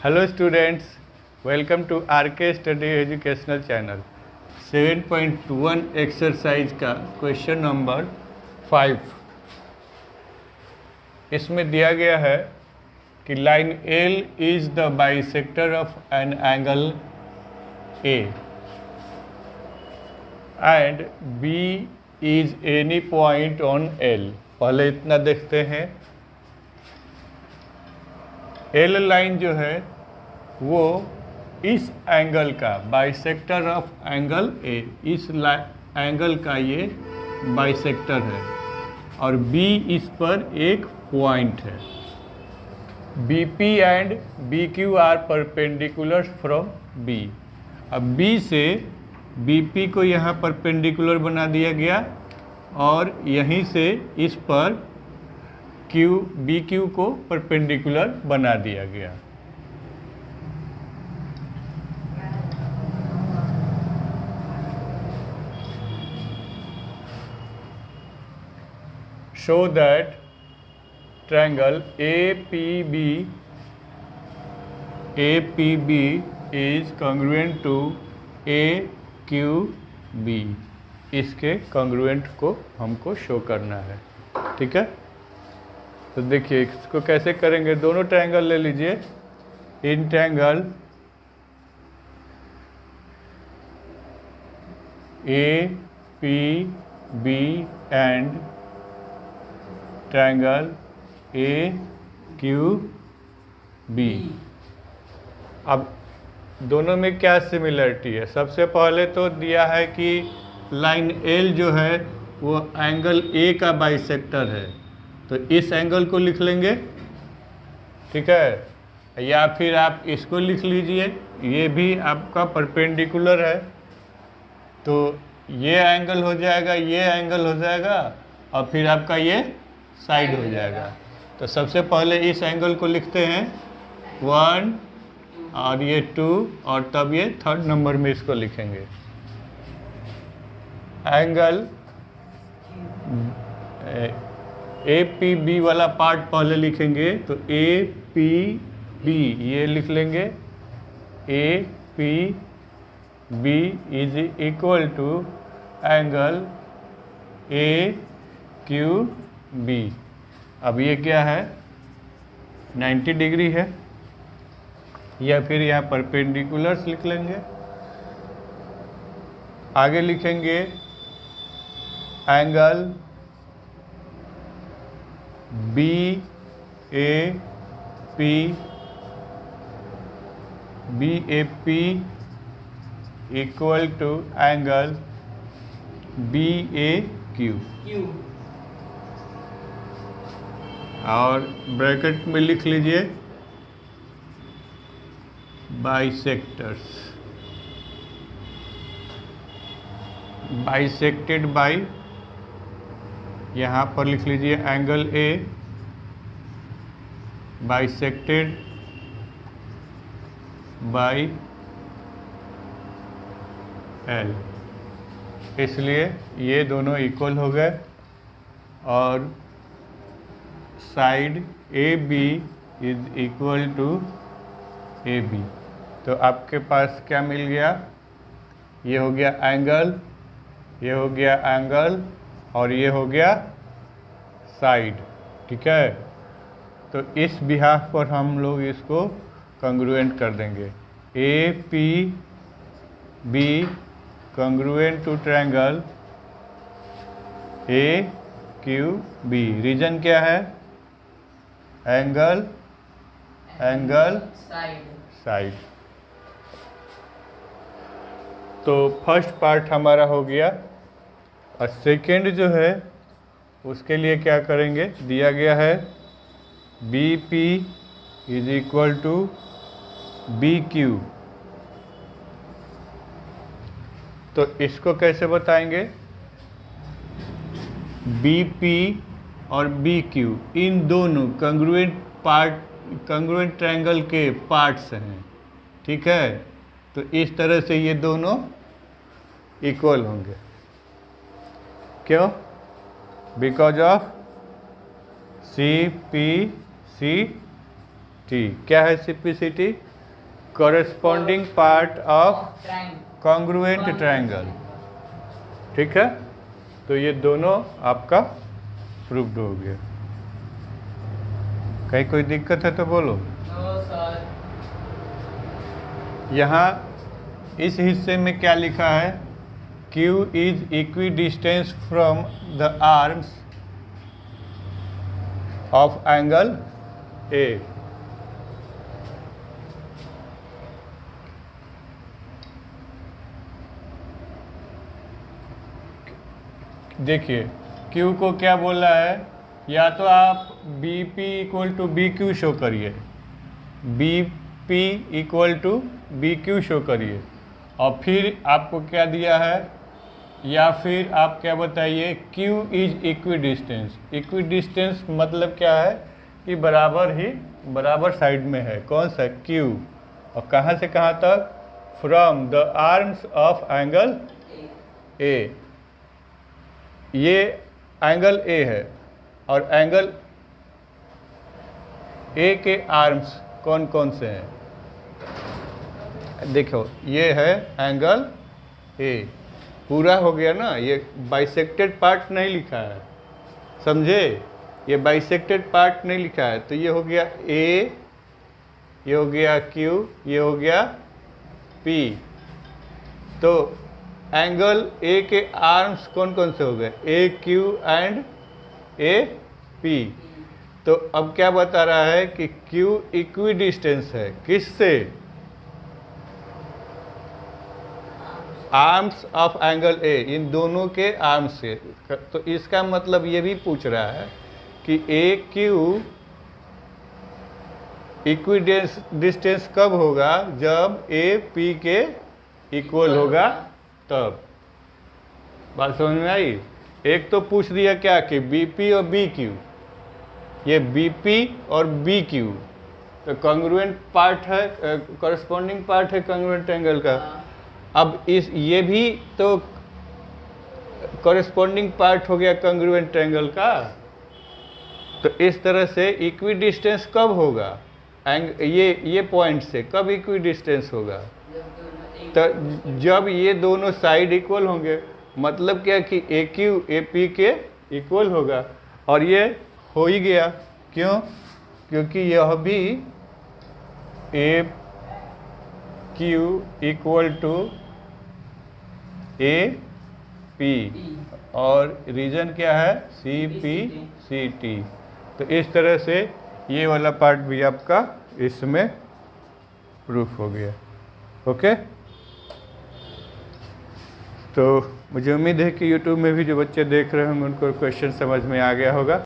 Hello students, welcome to RK Study Educational Channel. 7.1 exercise का question number 5। इसमें दिया गया है कि line L is the bisector of an angle A and B is any point on L। पहले इतना देखते हैं। L लाइन जो है वो इस एंगल का बाइसेक्टर ऑफ एंगल A, इस एंगल का ये बाइसेक्टर है और B इस पर एक पॉइंट है। BP and BQ are perpendicular from B। अब B से BP को यहाँ परपेंडिकुलर बना दिया गया और यहीं से इस पर BQ को परपेंडिकुलर बना दिया गया। Show that triangle APB is congruent to AQB। इसके कॉन्ग्रुएंट को हमको शो करना है। ठीक है, तो देखिए इसको कैसे करेंगे। दोनों ट्रायंगल ले लीजिए। In triangle APB and triangle AQB। अब दोनों में क्या सिमिलरिटी है? सबसे पहले तो दिया है कि लाइन L जो है वो एंगल A का बाइसेक्टर है, तो इस एंगल को लिख लेंगे। ठीक है, या फिर आप इसको लिख लीजिए, ये भी आपका परपेंडिकुलर है, तो ये एंगल हो जाएगा, ये एंगल हो जाएगा और फिर आपका ये साइड हो जाएगा। तो सबसे पहले इस एंगल को लिखते हैं 1 और ये 2 और तब ये थर्ड नंबर में इसको लिखेंगे। एंगल APB वाला पार्ट पहले लिखेंगे, तो APB ये लिख लेंगे। APB is equal to angle AQB। अब ये क्या है? 90 डिग्री है, या फिर यहाँ परपेंडिकुलर्स लिख लेंगे। आगे लिखेंगे angle BAP equal to angle BAQ और ब्रैकेट में लिख लीजिए बाइसेक्टर्स, बाइसेक्टेड बाय, यहाँ पर लिख लीजिए angle A bisected by L। इसलिए ये दोनों इक्वल हो गए और side AB is equal to AB। तो आपके पास क्या मिल गया? ये हो गया एंगल, ये हो गया एंगल और ये हो गया साइड। ठीक है, तो इस बिहाफ पर हम लोग इसको कॉन्ग्रुएंट कर देंगे। APB congruent to triangle AQB। Reason क्या है? Angle side. तो फर्स्ट पार्ट हमारा हो गया और सेकेंड जो है उसके लिए क्या करेंगे? दिया गया है BP is equal to BQ। तो इसको कैसे बताएंगे? BP और BQ इन दोनों कॉन्ग्रुएंट ट्रायंगल के पार्ट्स हैं। ठीक है, तो इस तरह से ये दोनों इक्वल होंगे। क्यों? Because of CPCT। क्या है CPCT? corresponding part of congruent triangle। ठीक है, तो ये दोनों आपका प्रूव्ड हो गया। कहीं कोई दिक्कत है तो बोलो। यहाँ इस हिस्से में क्या लिखा है? Q is equidistant from the arms of angle A। देखिए Q को क्या बोला है, या तो आप BP equal to BQ show करिए, BP equal to BQ show करिए, और फिर आपको क्या दिया है, या फिर आप क्या बताइए, Q इज इक्विडिस्टेंस। इक्विडिस्टेंस मतलब क्या है कि बराबर साइड में है। कौन सा? Q। और कहाँ से कहाँ तक? From the arms of angle A। ये एंगल A है, और एंगल A के आर्म्स कौन कौन से हैं? देखो, ये है एंगल A। पूरा हो गया ना, ये बाइसेक्टेड पार्ट नहीं लिखा है, समझे? ये बाइसेक्टेड पार्ट नहीं लिखा है, तो ये हो गया A, ये हो गया Q, ये हो गया P। तो एंगल A के आर्म्स कौन कौन से हो गए? A Q and A P। तो अब क्या बता रहा है कि Q इक्विडिस्टेंस है किससे? आर्म्स ऑफ एंगल A, इन दोनों के आर्म्स से। तो इसका मतलब ये भी पूछ रहा है कि A Q इक्विडिस्टेंस कब होगा? जब A P के इक्वल होगा तब। बात समझ में आई? एक तो पूछ दिया क्या कि BP और BQ, ये BP और BQ तो कॉन्ग्रुएंट पार्ट है, कॉरेस्पॉन्डिंग पार्ट है कॉन्ग्रुएंट एंगल का। अब ये भी तो कॉरेस्पॉन्डिंग पार्ट हो गया कॉन्ग्रुएंट एंगल का। तो इस तरह से इक्विडिस्टेंस कब होगा? ये पॉइंट से कब इक्विडिस्टेंस होगा? तो जब ये दोनों साइड इक्वल होंगे। मतलब क्या कि AQ AP के इक्वल होगा, और ये हो ही गया। क्यों? क्योंकि यह भी AQ इक्वल टू AP, और रीजन क्या है? CP/CT। तो इस तरह से ये वाला पार्ट भी आपका इसमें प्रूफ हो गया। ओके, तो मुझे उम्मीद है कि YouTube में भी जो बच्चे देख रहे होंगे उनको क्वेश्चन समझ में आ गया होगा।